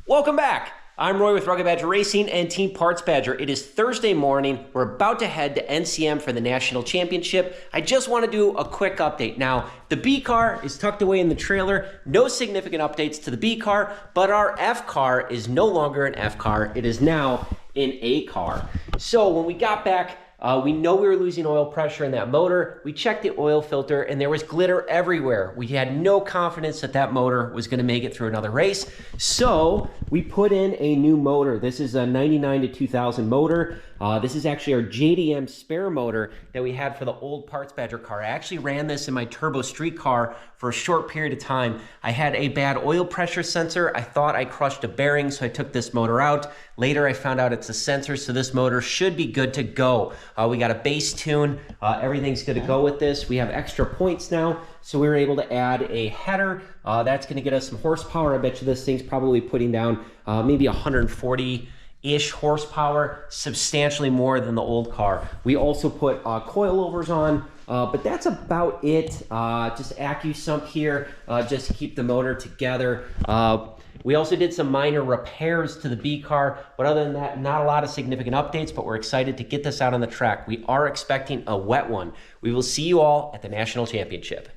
Welcome back. I'm Roy with Rugged Badger Racing and Team Parts Badger. It is Thursday morning. We're about to head to NCM for the National Championship. I just want to do a quick update. Now, the B car is tucked away in the trailer. No significant updates to the B car, but our F car is no longer an F car. It is now an A car. So when we got back, we know we were losing oil pressure in that motor. We checked the oil filter and there was glitter everywhere. We had no confidence that that motor was going to make it through another race. So we put in a new motor. This is a 99 to 2000 motor. This is actually our JDM spare motor that we had for the old Parts Badger car. I actually ran this in my turbo street car for a short period of time. I had a bad oil pressure sensor. I thought I crushed a bearing, so I took this motor out. Later, I found out it's a sensor, so this motor should be good to go. We got a base tune. Everything's good to go with this. We have extra points now, so we were able to add a header. That's going to get us some horsepower. I bet you this thing's probably putting down maybe 140-ish horsepower, substantially more than the old car. We also put coilovers on, but that's about it. Just AccuSump here, just to keep the motor together. We also did some minor repairs to the B car, but other than that, not a lot of significant updates, but we're excited to get this out on the track. We are expecting a wet one. We will see you all at the National Championship.